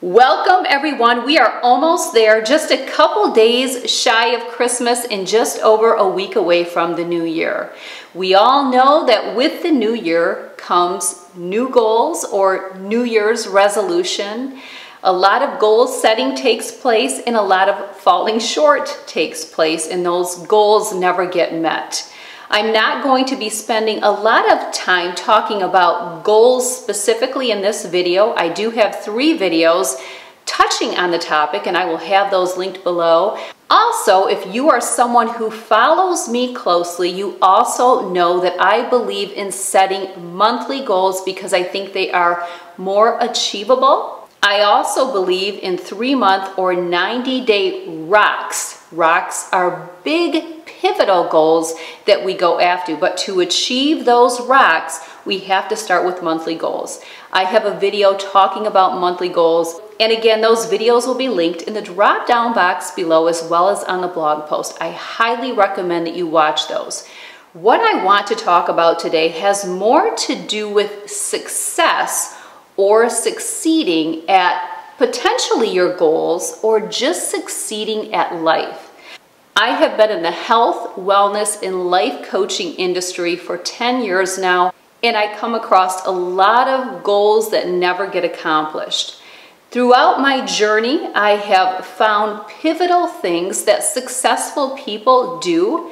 Welcome everyone. We are almost there, just a couple days shy of Christmas and just over a week away from the new year. We all know that with the new year comes new goals or New Year's resolution. A lot of goal setting takes place and a lot of falling short takes place, and those goals never get met. I'm not going to be spending a lot of time talking about goals specifically in this video. I do have 3 videos touching on the topic, and I will have those linked below. Also, if you are someone who follows me closely, you also know that I believe in setting monthly goals because I think they are more achievable. I also believe in 3-month or 90-day rocks. Rocks are big, pivotal goals that we go after, but to achieve those rocks, we have to start with monthly goals. I have a video talking about monthly goals, and again, those videos will be linked in the drop-down box below as well as on the blog post. I highly recommend that you watch those. What I want to talk about today has more to do with success or succeeding at potentially your goals or just succeeding at life. I have been in the health, wellness, and life coaching industry for 10 years now, and I come across a lot of goals that never get accomplished. Throughout my journey, I have found pivotal things that successful people do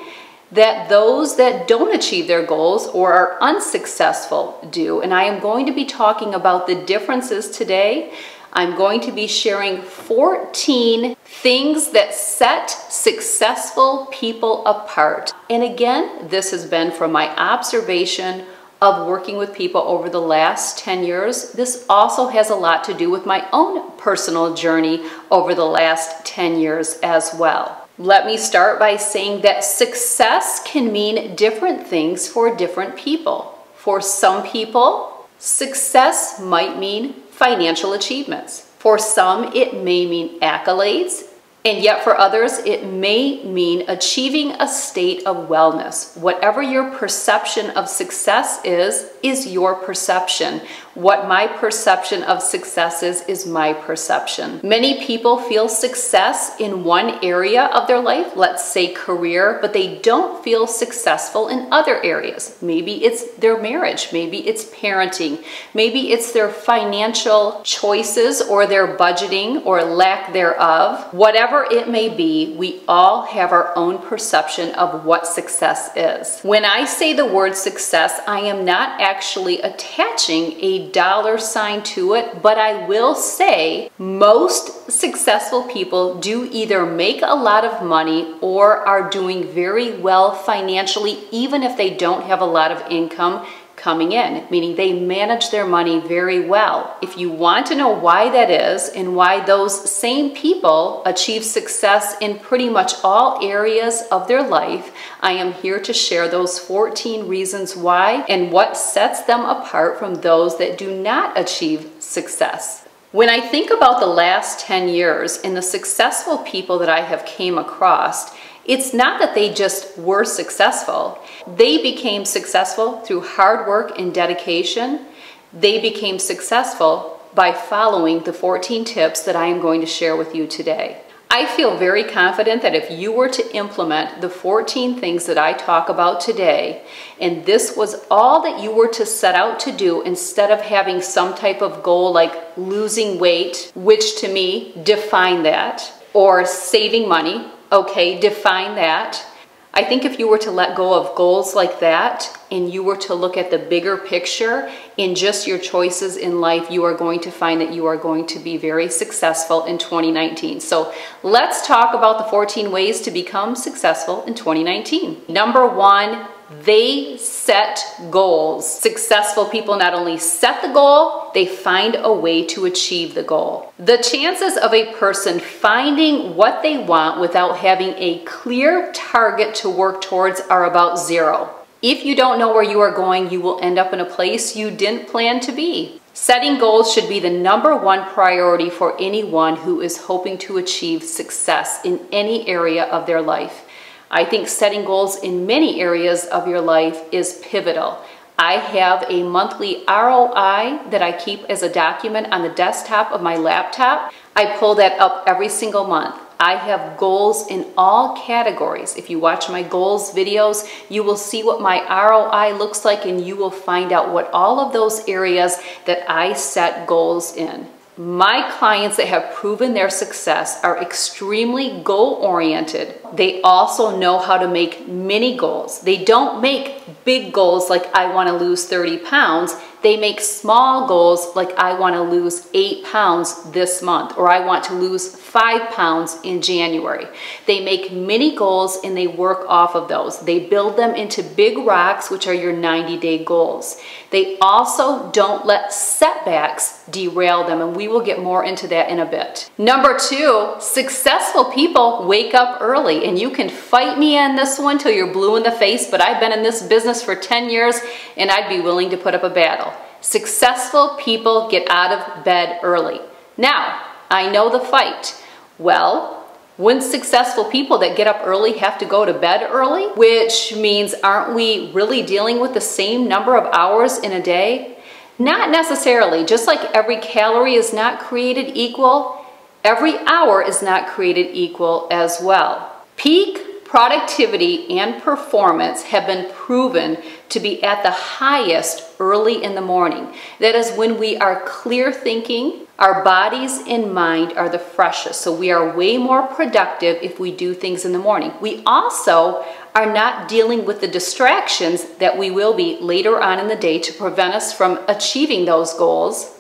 that those that don't achieve their goals or are unsuccessful do, and I am going to be talking about the differences today. I'm going to be sharing 14 things that set successful people apart. And again, this has been from my observation of working with people over the last 10 years. This also has a lot to do with my own personal journey over the last 10 years as well. Let me start by saying that success can mean different things for different people. For some people, success might mean financial achievements. For some, it may mean accolades, and yet for others, it may mean achieving a state of wellness. Whatever your perception of success is your perception. What my perception of success is my perception. Many people feel success in one area of their life, let's say career, but they don't feel successful in other areas. Maybe it's their marriage, maybe it's parenting, maybe it's their financial choices or their budgeting or lack thereof. Whatever it may be, we all have our own perception of what success is. When I say the word success, I am not actually attaching a dollar sign to it, but I will say most successful people do either make a lot of money or are doing very well financially, even if they don't have a lot of income coming in, meaning they manage their money very well. If you want to know why that is and why those same people achieve success in pretty much all areas of their life, I am here to share those 14 reasons why and what sets them apart from those that do not achieve success. When I think about the last 10 years and the successful people that I have came across, it's not that they just were successful. They became successful through hard work and dedication. They became successful by following the 14 tips that I am going to share with you today. I feel very confident that if you were to implement the 14 things that I talk about today, and this was all that you were to set out to do instead of having some type of goal like losing weight, which to me, define that, or saving money, okay, define that. I think if you were to let go of goals like that and you were to look at the bigger picture in just your choices in life, you are going to find that you are going to be very successful in 2019. So let's talk about the 14 ways to become successful in 2019. Number 1, they set goals. Successful people not only set the goal, they find a way to achieve the goal. The chances of a person finding what they want without having a clear target to work towards are about 0. If you don't know where you are going, you will end up in a place you didn't plan to be. Setting goals should be the number 1 priority for anyone who is hoping to achieve success in any area of their life. I think setting goals in many areas of your life is pivotal. I have a monthly ROI that I keep as a document on the desktop of my laptop. I pull that up every single month. I have goals in all categories. If you watch my goals videos, you will see what my ROI looks like, and you will find out what all of those areas that I set goals in. My clients that have proven their success are extremely goal-oriented. They also know how to make mini goals. They don't make big goals like I want to lose 30 pounds. They make small goals like I want to lose 8 pounds this month, or I want to lose 5 pounds in January. They make mini goals and they work off of those. They build them into big rocks, which are your 90-day goals. They also don't let setbacks derail them, and we will get more into that in a bit. Number 2, successful people wake up early, and you can fight me on this one till you're blue in the face, but I've been in this business for 10 years and I'd be willing to put up a battle. Successful people get out of bed early. Now, I know the fight. Well, wouldn't successful people that get up early have to go to bed early? Which means, aren't we really dealing with the same number of hours in a day? Not necessarily. Just like every calorie is not created equal, every hour is not created equal as well. Peak productivity and performance have been proven to be at the highest early in the morning. That is when we are clear thinking, our bodies and mind are the freshest. So we are way more productive if we do things in the morning. We also are not dealing with the distractions that we will be later on in the day to prevent us from achieving those goals.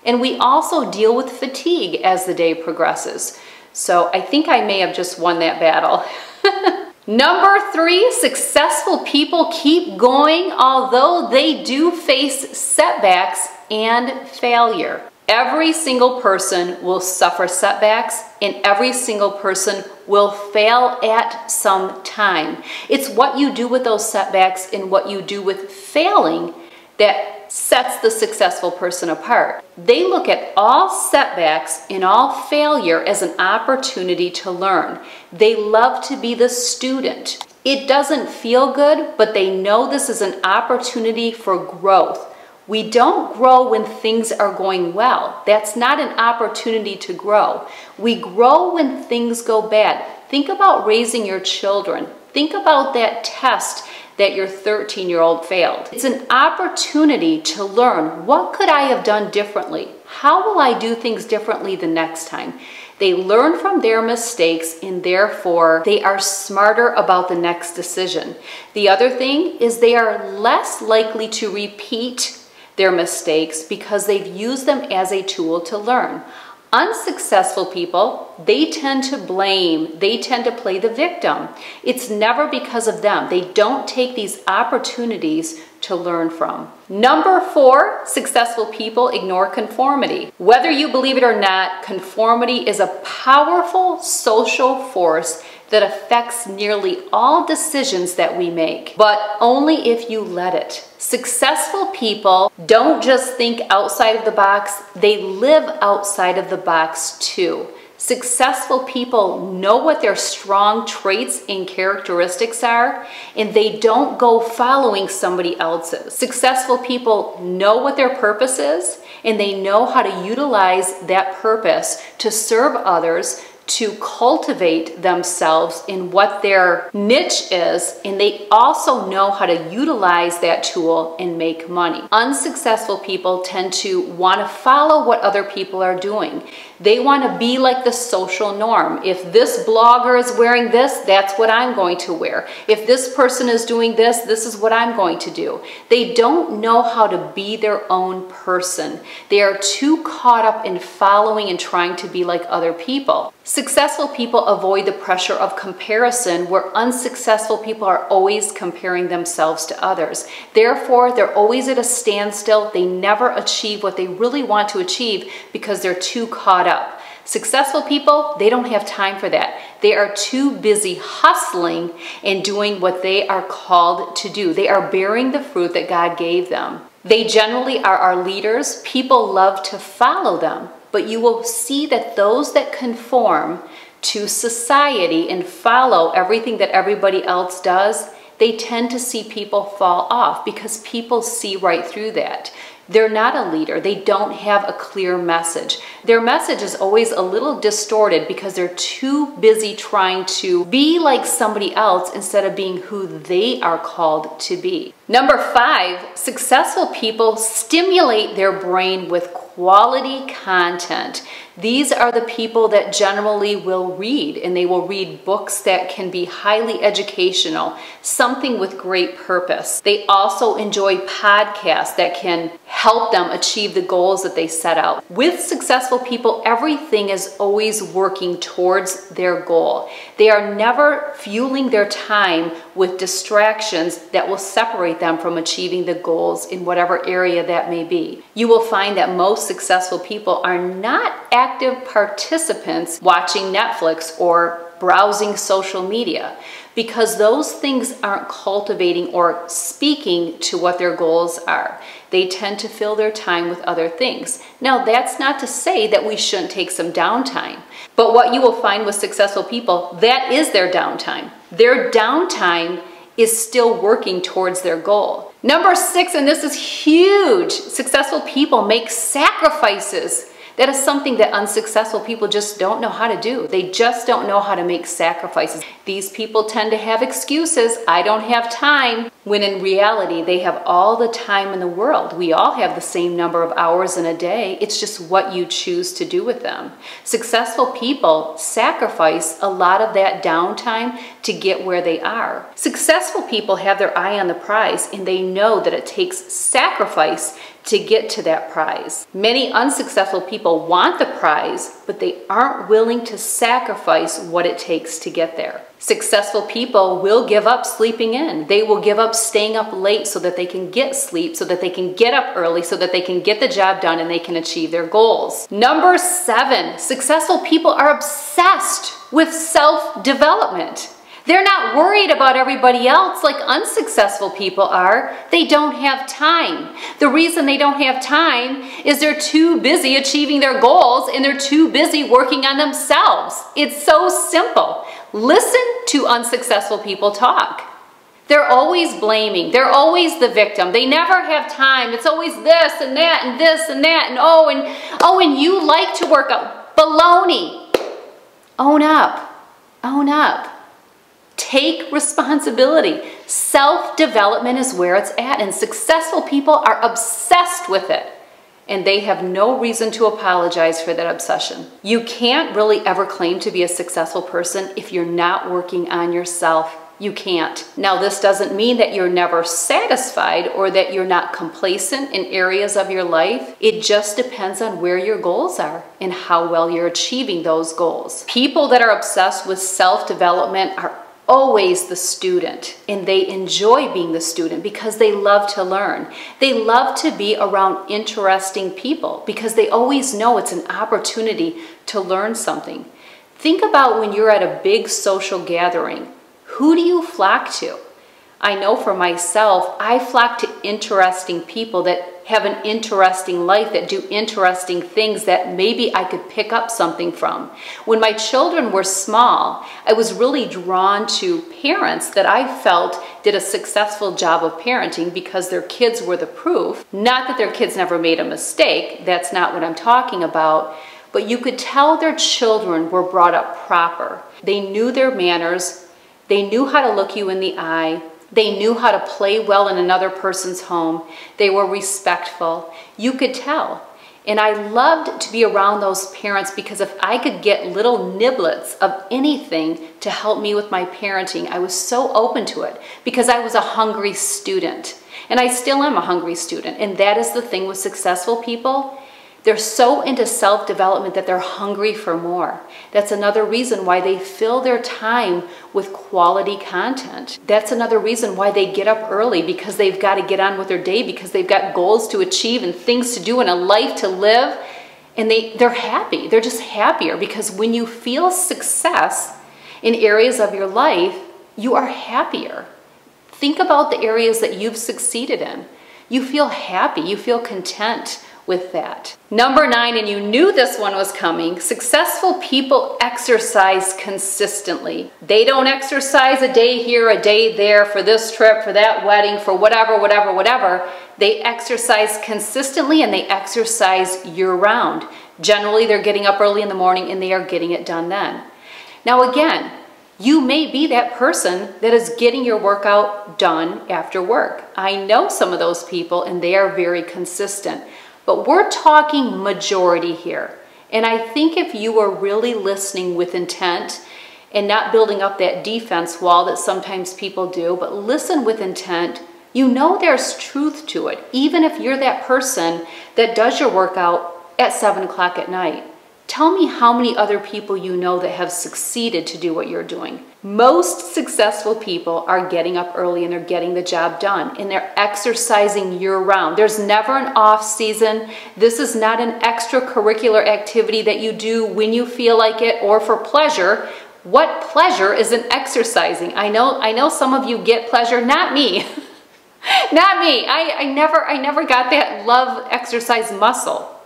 And we also deal with fatigue as the day progresses. So I think I may have just won that battle. Number 3, successful people keep going although they do face setbacks and failure. Every single person will suffer setbacks, and every single person will fail at some time. It's what you do with those setbacks and what you do with failing that sets the successful person apart. They look at all setbacks and all failure as an opportunity to learn. They love to be the student. It doesn't feel good, but they know this is an opportunity for growth. We don't grow when things are going well. That's not an opportunity to grow. We grow when things go bad. Think about raising your children. Think about that test that your 13-year-old failed. It's an opportunity to learn, what could I have done differently? How will I do things differently the next time? They learn from their mistakes, and therefore they are smarter about the next decision. The other thing is they are less likely to repeat their mistakes because they've used them as a tool to learn. Unsuccessful people, they tend to blame, they tend to play the victim. It's never because of them. They don't take these opportunities to learn from. Number 4, successful people ignore conformity. Whether you believe it or not, conformity is a powerful social force that affects nearly all decisions that we make, but only if you let it. Successful people don't just think outside of the box, they live outside of the box too. Successful people know what their strong traits and characteristics are, and they don't go following somebody else's. Successful people know what their purpose is, and they know how to utilize that purpose to serve others, to cultivate themselves in what their niche is, and they also know how to utilize that tool and make money. Unsuccessful people tend to want to follow what other people are doing. They want to be like the social norm. If this blogger is wearing this, that's what I'm going to wear. If this person is doing this, this is what I'm going to do. They don't know how to be their own person. They are too caught up in following and trying to be like other people. Successful people avoid the pressure of comparison, where unsuccessful people are always comparing themselves to others. Therefore, they're always at a standstill. They never achieve what they really want to achieve because they're too caught up. Successful people, they don't have time for that. They are too busy hustling and doing what they are called to do. They are bearing the fruit that God gave them. They generally are our leaders. People love to follow them. But you will see that those that conform to society and follow everything that everybody else does, they tend to see people fall off because people see right through that. They're not a leader. They don't have a clear message. Their message is always a little distorted because they're too busy trying to be like somebody else instead of being who they are called to be. Number 5, successful people stimulate their brain with quality content. These are the people that generally will read, and they will read books that can be highly educational, something with great purpose. They also enjoy podcasts that can help them achieve the goals that they set out. With successful people, everything is always working towards their goal. They are never fueling their time with distractions that will separate them from achieving the goals in whatever area that may be. You will find that most successful people are not active participants watching Netflix or browsing social media, because those things aren't cultivating or speaking to what their goals are. They tend to fill their time with other things. Now, that's not to say that we shouldn't take some downtime, but what you will find with successful people, that is their downtime. Their downtime is still working towards their goal. Number 6, and this is huge, successful people make sacrifices. That is something that unsuccessful people just don't know how to do. They just don't know how to make sacrifices. These people tend to have excuses. I don't have time. When in reality, they have all the time in the world. We all have the same number of hours in a day. It's just what you choose to do with them. Successful people sacrifice a lot of that downtime to get where they are. Successful people have their eye on the prize, and they know that it takes sacrifice to get to that prize. Many unsuccessful people want the prize, but they aren't willing to sacrifice what it takes to get there. Successful people will give up sleeping in. They will give up staying up late so that they can get sleep, so that they can get up early, so that they can get the job done and they can achieve their goals. Number 7, successful people are obsessed with self-development. They're not worried about everybody else like unsuccessful people are. They don't have time. The reason they don't have time is they're too busy achieving their goals and they're too busy working on themselves. It's so simple. Listen to unsuccessful people talk. They're always blaming. They're always the victim. They never have time. It's always this and that and this and that and you like to work out. Baloney. Own up. Own up. Take responsibility. Self-development is where it's at, and successful people are obsessed with it, and they have no reason to apologize for that obsession. You can't really ever claim to be a successful person if you're not working on yourself. You can't. Now, this doesn't mean that you're never satisfied or that you're not complacent in areas of your life. It just depends on where your goals are and how well you're achieving those goals. People that are obsessed with self-development are always the student, and they enjoy being the student because they love to learn. They love to be around interesting people because they always know it's an opportunity to learn something. Think about when you're at a big social gathering. Who do you flock to? I know for myself, I flock to interesting people that have an interesting life, that do interesting things that maybe I could pick up something from. When my children were small, I was really drawn to parents that I felt did a successful job of parenting because their kids were the proof. Not that their kids never made a mistake, that's not what I'm talking about, but you could tell their children were brought up proper. They knew their manners, they knew how to look you in the eye, they knew how to play well in another person's home. They were respectful. You could tell. And I loved to be around those parents because if I could get little niblets of anything to help me with my parenting, I was so open to it because I was a hungry student. And I still am a hungry student. And that is the thing with successful people. They're so into self-development that they're hungry for more. That's another reason why they fill their time with quality content. That's another reason why they get up early, because they've got to get on with their day, because they've got goals to achieve and things to do and a life to live. And they're happy. They're just happier because when you feel success in areas of your life, you are happier. Think about the areas that you've succeeded in. You feel happy. You feel content with that. Number 9, and you knew this one was coming, successful people exercise consistently. They don't exercise a day here, a day there, for this trip, for that wedding, for whatever. They exercise consistently, and they exercise year-round. Generally, they're getting up early in the morning and they are getting it done then. Now again, you may be that person that is getting your workout done after work. I know some of those people and they are very consistent, but we're talking majority here. And I think if you are really listening with intent and not building up that defense wall that sometimes people do, but listen with intent, you know there's truth to it. Even if you're that person that does your workout at 7 o'clock at night. Tell me how many other people you know that have succeeded to do what you're doing. Most successful people are getting up early and they're getting the job done, and they're exercising year-round. There's never an off season. This is not an extracurricular activity that you do when you feel like it or for pleasure. What pleasure is in exercising? I know some of you get pleasure, not me. Not me. I never got that love exercise muscle.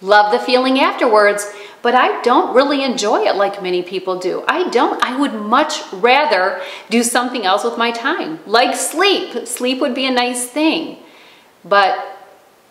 Love the feeling afterwards, but I don't really enjoy it like many people do. I would much rather do something else with my time, like sleep. Sleep would be a nice thing, but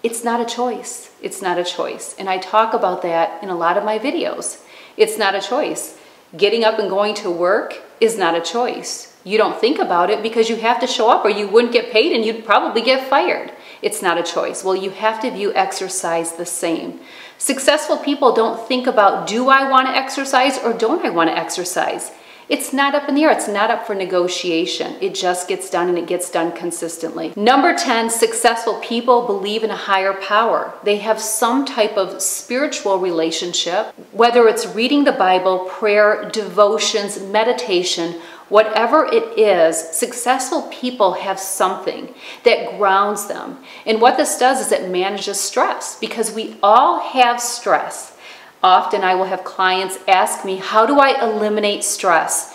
it's not a choice. It's not a choice. And I talk about that in a lot of my videos. It's not a choice. Getting up and going to work is not a choice. You don't think about it because you have to show up or you wouldn't get paid and you'd probably get fired. It's not a choice. Well, you have to view exercise the same. Successful people don't think about, do I want to exercise or don't I want to exercise? It's not up in the air. It's not up for negotiation. It just gets done, and it gets done consistently. Number 10, successful people believe in a higher power. They have some type of spiritual relationship, whether it's reading the Bible, prayer, devotions, meditation, whatever it is. Successful people have something that grounds them. And what this does is it manages stress, because we all have stress. Often I will have clients ask me, how do I eliminate stress?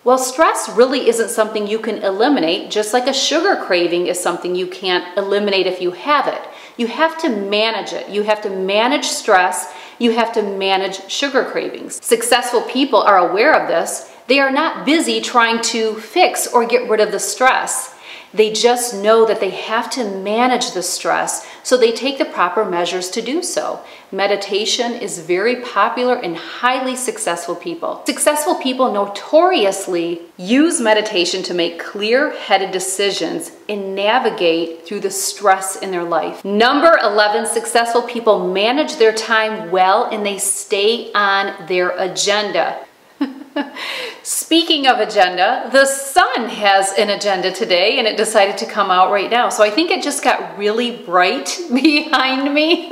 Well, stress really isn't something you can eliminate, just like a sugar craving is something you can't eliminate if you have it. You have to manage it. You have to manage stress. You have to manage sugar cravings. Successful people are aware of this. They are not busy trying to fix or get rid of the stress. They just know that they have to manage the stress, so they take the proper measures to do so. Meditation is very popular in highly successful people. Successful people notoriously use meditation to make clear-headed decisions and navigate through the stress in their life. Number 11, successful people manage their time well and they stay on their agenda. Speaking of agenda, the sun has an agenda today and it decided to come out right now. So I think it just got really bright behind me.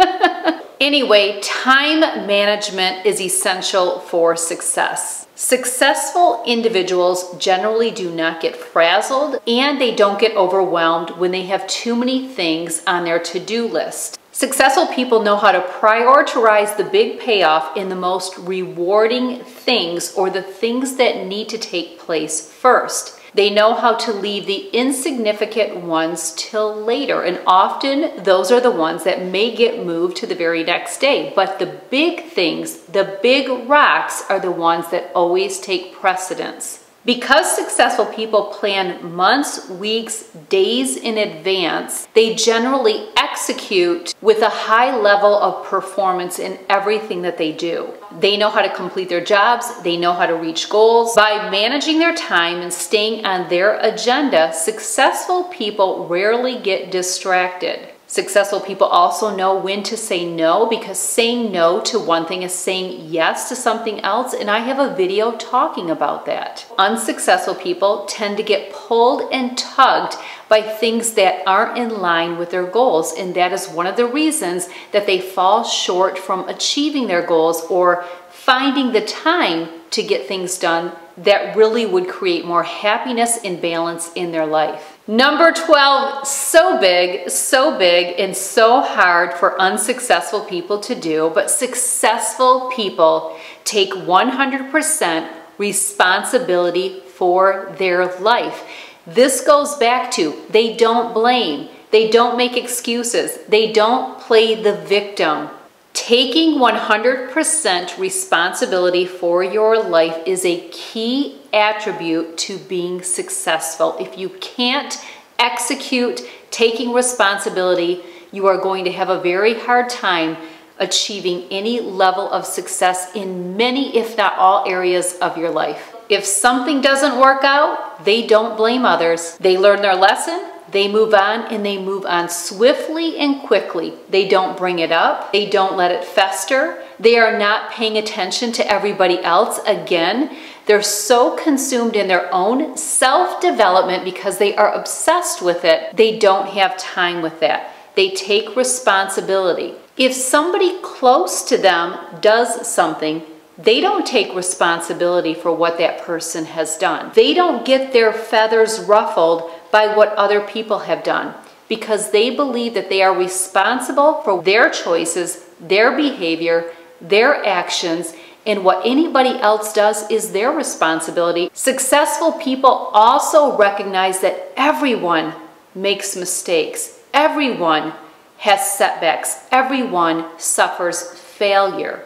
Anyway, time management is essential for success. Successful individuals generally do not get frazzled and they don't get overwhelmed when they have too many things on their to-do list. Successful people know how to prioritize the big payoff in the most rewarding things, or the things that need to take place first. They know how to leave the insignificant ones till later, and often those are the ones that may get moved to the very next day. But the big things, the big rocks, are the ones that always take precedence. Because successful people plan months, weeks, days in advance, they generally execute with a high level of performance in everything that they do. They know how to complete their jobs, they know how to reach goals. By managing their time and staying on their agenda, successful people rarely get distracted. Successful people also know when to say no, because saying no to one thing is saying yes to something else, and I have a video talking about that. Unsuccessful people tend to get pulled and tugged by things that aren't in line with their goals, and that is one of the reasons that they fall short from achieving their goals or finding the time to get things done that really would create more happiness and balance in their life. Number 12, so big, and so hard for unsuccessful people to do, but successful people take 100% responsibility for their life. This goes back to, they don't blame, They don't make excuses. They don't play the victim. Taking 100% responsibility for your life is a key attribute to being successful. If you can't execute taking responsibility, you are going to have a very hard time achieving any level of success in many, if not all, areas of your life. If something doesn't work out, they don't blame others. They learn their lesson, they move on, and they move on swiftly and quickly. They don't bring it up. They don't let it fester. They are not paying attention to everybody else. Again, they're so consumed in their own self-development because they are obsessed with it. They don't have time with that. They take responsibility. If somebody close to them does something, they don't take responsibility for what that person has done. They don't get their feathers ruffled by what other people have done because they believe that they are responsible for their choices, their behavior, their actions, and what anybody else does is their responsibility. Successful people also recognize that everyone makes mistakes. Everyone has setbacks. Everyone suffers failure.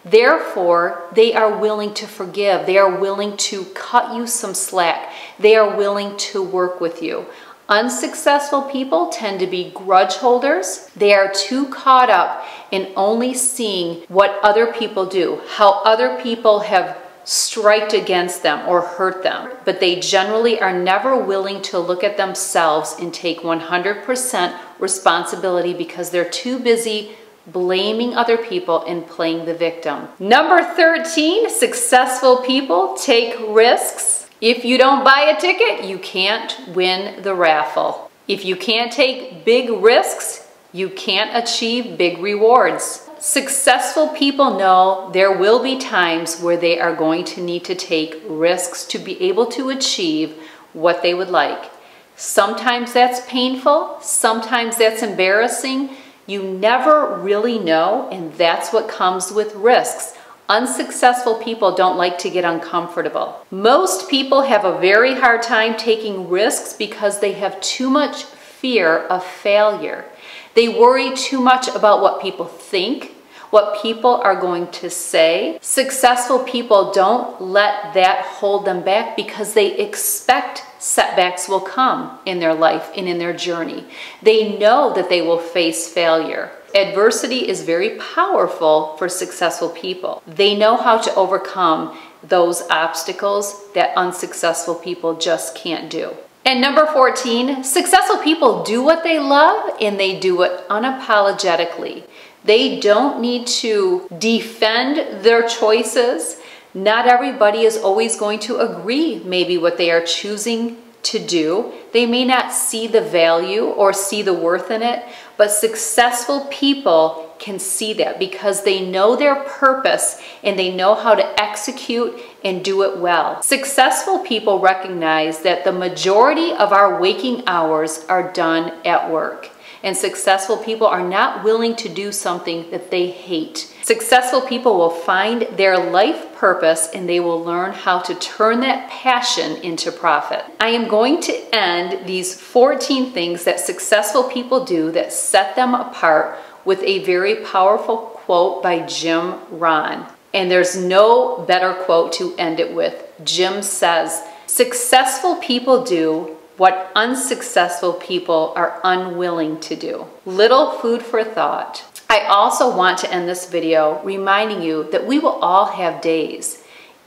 Therefore, they are willing to forgive. They are willing to cut you some slack. They are willing to work with you. Unsuccessful people tend to be grudge holders. They are too caught up in only seeing what other people do, how other people have striked against them or hurt them. But they generally are never willing to look at themselves and take 100% responsibility because they're too busy blaming other people and playing the victim. Number 13, successful people take risks. If you don't buy a ticket, you can't win the raffle. If you can't take big risks, you can't achieve big rewards. Successful people know there will be times where they are going to need to take risks to be able to achieve what they would like. Sometimes that's painful, sometimes that's embarrassing. You never really know, and that's what comes with risks. Unsuccessful people don't like to get uncomfortable. Most people have a very hard time taking risks because they have too much fear of failure. They worry too much about what people think, what people are going to say. Successful people don't let that hold them back because they expect setbacks will come in their life and in their journey. They know that they will face failure. Adversity is very powerful for successful people. They know how to overcome those obstacles that unsuccessful people just can't do. And number 14, successful people do what they love and they do it unapologetically. They don't need to defend their choices. Not everybody is always going to agree maybe what they are choosing to do. They may not see the value or see the worth in it, but successful people can see that because they know their purpose and they know how to execute and do it well. Successful people recognize that the majority of our waking hours are done at work. And successful people are not willing to do something that they hate. Successful people will find their life purpose and they will learn how to turn that passion into profit. I am going to end these 14 things that successful people do that set them apart with a very powerful quote by Jim Rohn. And there's no better quote to end it with. Jim says, "Successful people do what unsuccessful people are unwilling to do." Little food for thought. I also want to end this video reminding you that we will all have days.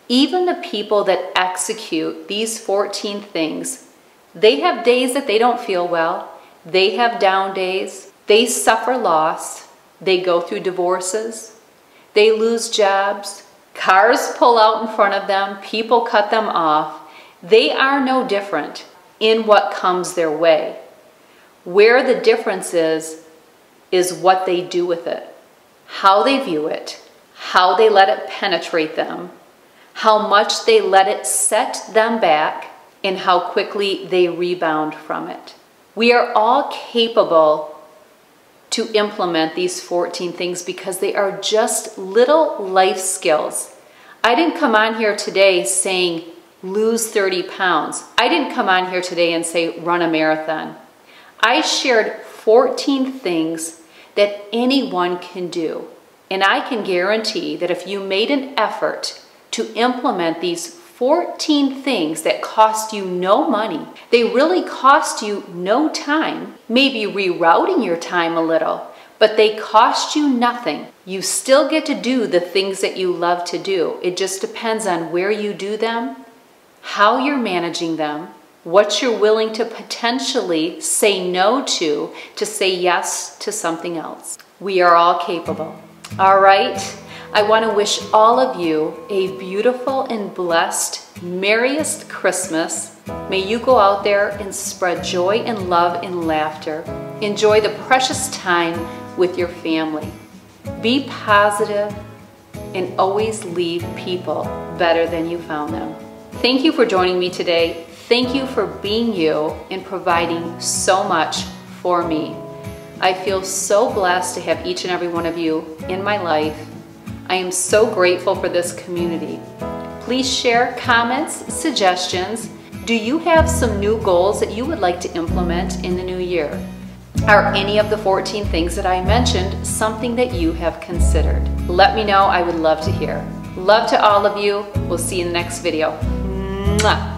Even the people that execute these 14 things, they have days that they don't feel well. They have down days. They suffer loss. They go through divorces. They lose jobs. Cars pull out in front of them. People cut them off. They are no different in what comes their way. Where the difference is what they do with it, how they view it, how they let it penetrate them, how much they let it set them back, and how quickly they rebound from it. We are all capable to implement these 14 things because they are just little life skills. I didn't come on here today saying, lose 30 pounds. I didn't come on here today and say, run a marathon. I shared 14 things that anyone can do. And I can guarantee that if you made an effort to implement these 14 things that cost you no money, they really cost you no time, maybe rerouting your time a little, but they cost you nothing. You still get to do the things that you love to do. It just depends on where you do them, how you're managing them, what you're willing to potentially say no to say yes to something else. We are all capable. All right, I want to wish all of you a beautiful and blessed, merriest Christmas. May you go out there and spread joy and love and laughter. Enjoy the precious time with your family. Be positive and always leave people better than you found them. Thank you for joining me today. Thank you for being you and providing so much for me. I feel so blessed to have each and every one of you in my life. I am so grateful for this community. Please share comments, suggestions. Do you have some new goals that you would like to implement in the new year? Are any of the 14 things that I mentioned something that you have considered? Let me know. I would love to hear. Love to all of you. We'll see you in the next video. Mwah.